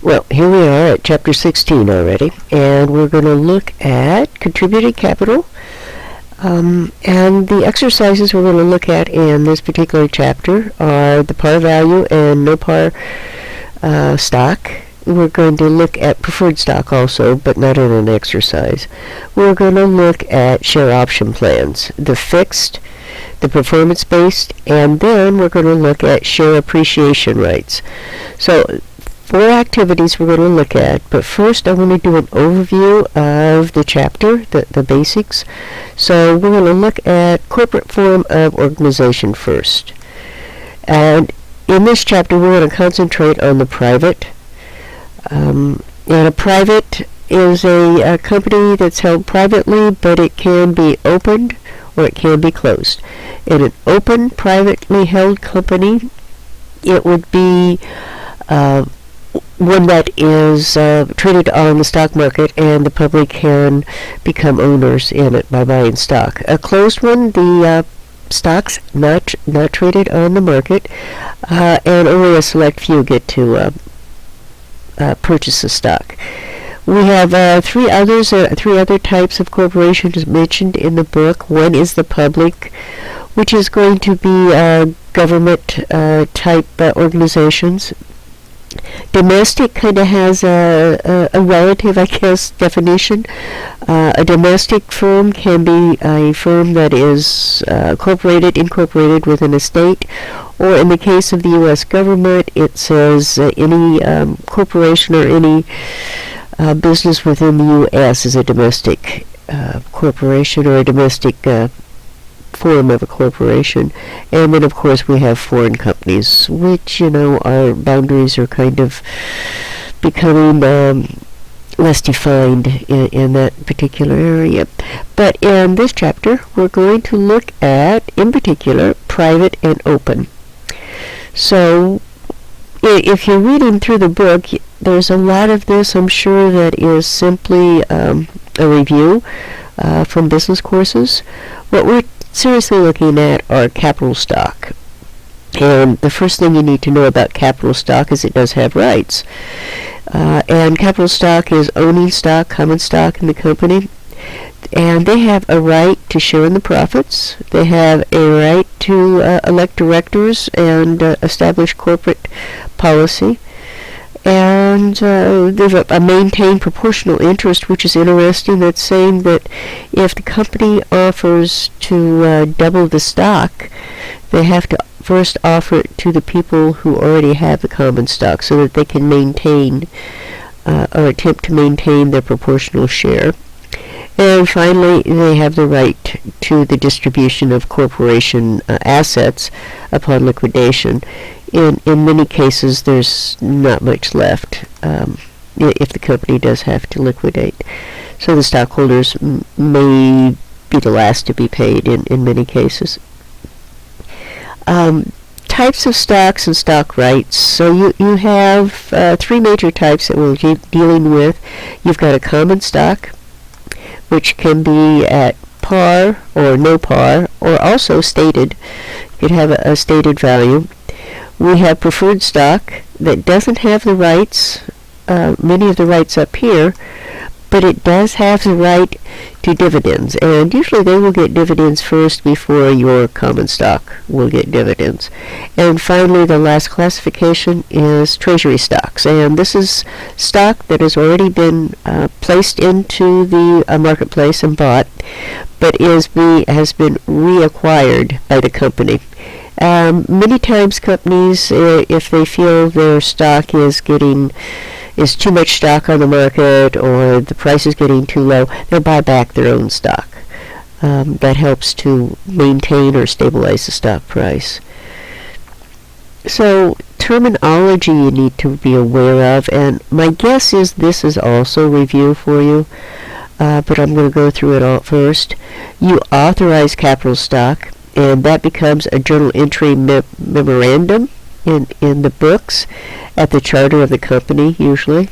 Well, here we are at Chapter 16 already, and we're going to look at contributed capital. And the exercises we're going to look at in this particular chapter are the par value and no par stock. We're going to look at preferred stock also, but not in an exercise. We're going to look at share option plans, the fixed, the performance-based, and then we're going to look at share appreciation rights. So, four activities we're going to look at, but first I want to do an overview of the chapter, the basics. So we're going to look at corporate form of organization first. And in this chapter we're going to concentrate on the private. And a private is a company that's held privately, but it can be opened or it can be closed. In an open, privately held company, it would be one that is traded on the stock market, and the public can become owners in it by buying stock. A closed one, the stocks not traded on the market, and only a select few get to purchase the stock. We have three other types of corporations mentioned in the book. One is the public, which is going to be government type organizations. Domestic kind of has a relative, I guess, definition. A domestic firm can be a firm that is incorporated within a state, or in the case of the U.S. government, it says any corporation or any business within the U.S. is a domestic corporation or a domestic form of a corporation. And then of course we have foreign companies, which our boundaries are kind of becoming less defined in that particular area. But in this chapter we're going to look at, in particular, private and open. So if you're reading through the book, there's a lot of this, I'm sure, that is simply a review from business courses. What we're seriously looking at are capital stock. And the first thing you need to know about capital stock is it does have rights. And capital stock is owning stock, common stock in the company. And they have a right to share in the profits. They have a right to elect directors and establish corporate policy. And there's a maintained proportional interest, which is interesting. That's saying that if the company offers to double the stock, they have to first offer it to the people who already have the common stock, so that they can maintain or attempt to maintain their proportional share. And finally, they have the right to the distribution of corporation assets upon liquidation. In many cases, there's not much left if the company does have to liquidate. So the stockholders may be the last to be paid in many cases. Types of stocks and stock rights. So you have three major types that we're dealing with. You've got a common stock, which can be at par or no par, or also stated. You could have a stated value. We have preferred stock that doesn't have the rights, many of the rights up here, but it does have the right to dividends, and usually they will get dividends first before your common stock will get dividends. And finally, the last classification is treasury stocks, and this is stock that has already been placed into the marketplace and bought, but has been reacquired by the company. Many times companies, if they feel their stock is too much stock on the market, or the price is getting too low, they'll buy back their own stock. That helps to maintain or stabilize the stock price. So terminology you need to be aware of, and my guess is this is also review for you, but I'm going to go through it all first. You authorize capital stock, and that becomes a journal entry memorandum in the books at the charter of the company, usually.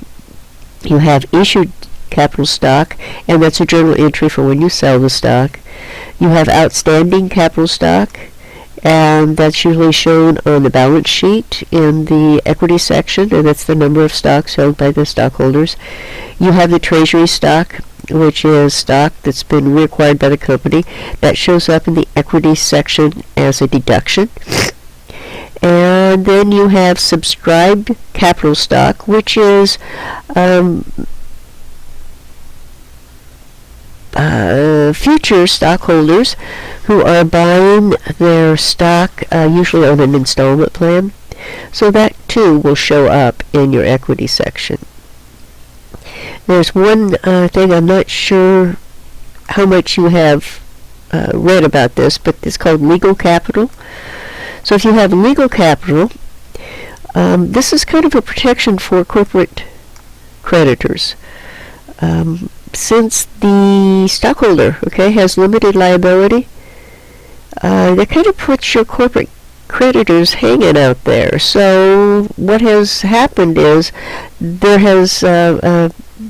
You have issued capital stock, and that's a journal entry for when you sell the stock. You have outstanding capital stock, and that's usually shown on the balance sheet in the equity section, and that's the number of stocks held by the stockholders. You have the treasury stock, which is stock that's been reacquired by the company. That shows up in the equity section as a deduction. And then you have subscribed capital stock, which is future stockholders who are buying their stock usually on an installment plan. So that too will show up in your equity section. There's one thing, I'm not sure how much you have read about this, but it's called legal capital. So if you have legal capital, this is kind of a protection for corporate creditors. Since the stockholder, has limited liability, that kind of puts your corporate creditors hanging out there. So what has happened is there has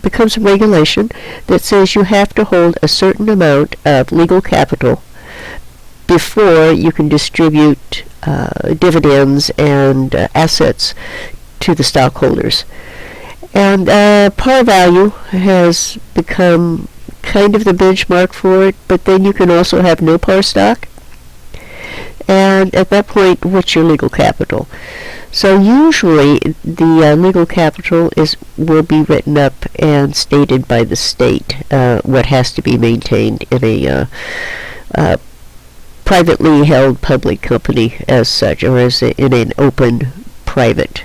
become some regulation that says you have to hold a certain amount of legal capital before you can distribute dividends and assets to the stockholders. And par value has become kind of the benchmark for it, but then you can also have no par stock. And at that point, what's your legal capital? So usually the legal capital will be written up and stated by the state what has to be maintained in a privately held public company as such, or in an open private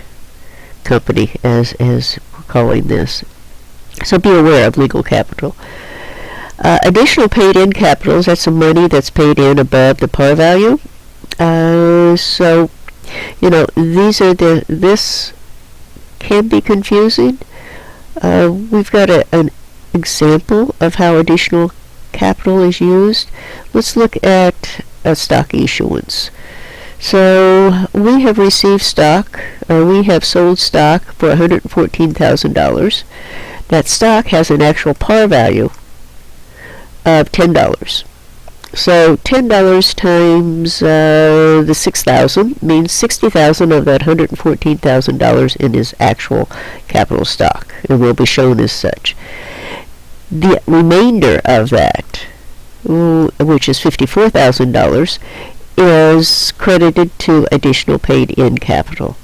company as we're calling this. So be aware of legal capital. Additional paid-in capitals, that's some money that's paid in above the par value. So, this can be confusing. We've got an example of how additional capital is used. Let's look at a stock issuance. So we have received stock, or we have sold stock for $114,000. That stock has an actual par value of $10. So $10 times the $6,000 means $60,000 of that $114,000 in his actual capital stock, and will be shown as such. The remainder of that, which is $54,000, is credited to additional paid-in capital.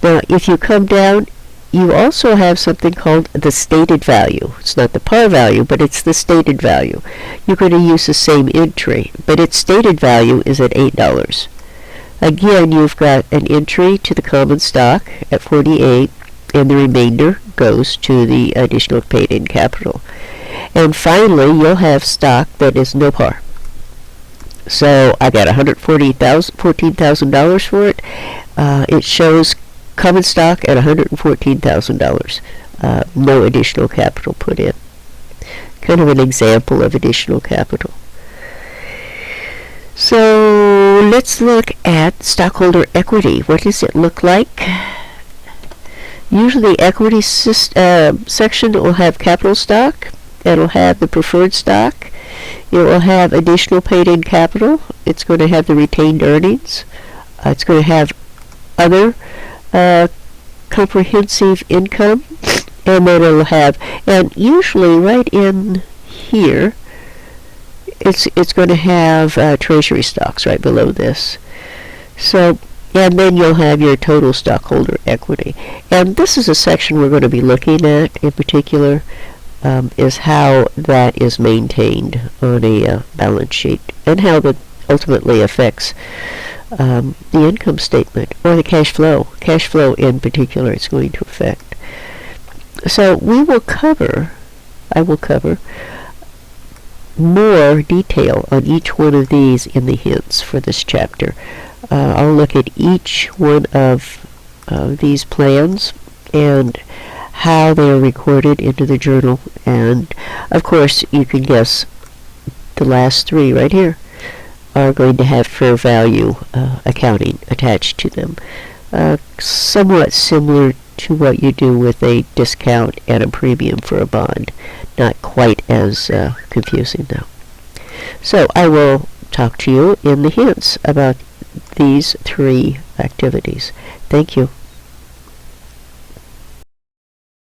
Now, if you come down, you also have something called the stated value. It's not the par value, but it's the stated value. You're going to use the same entry, but its stated value is at $8. Again, you've got an entry to the common stock at $48, and the remainder goes to the additional paid-in capital. And finally, you'll have stock that is no par. So I got $114,000 for it. It shows common stock at $114,000. No additional capital put in. Kind of an example of additional capital. So let's look at stockholder equity. What does it look like? Usually the equity section will have capital stock. It'll have the preferred stock. It will have additional paid-in capital. It's going to have the retained earnings. It's going to have other comprehensive income, and then it'll have, and usually right in here, it's going to have treasury stocks right below this. So, and then you'll have your total stockholder equity. And this is a section we're going to be looking at in particular. Is how that is maintained on a balance sheet, and how that ultimately affects the income statement or the cash flow. Cash flow in particular it's going to affect. So I will cover more detail on each one of these in the hints for this chapter. I'll look at each one of these plans and how they are recorded into the journal, and of course you can guess the last three right here are going to have fair value accounting attached to them, somewhat similar to what you do with a discount and a premium for a bond. Not quite as confusing though. So I will talk to you in the hints about these three activities. Thank you.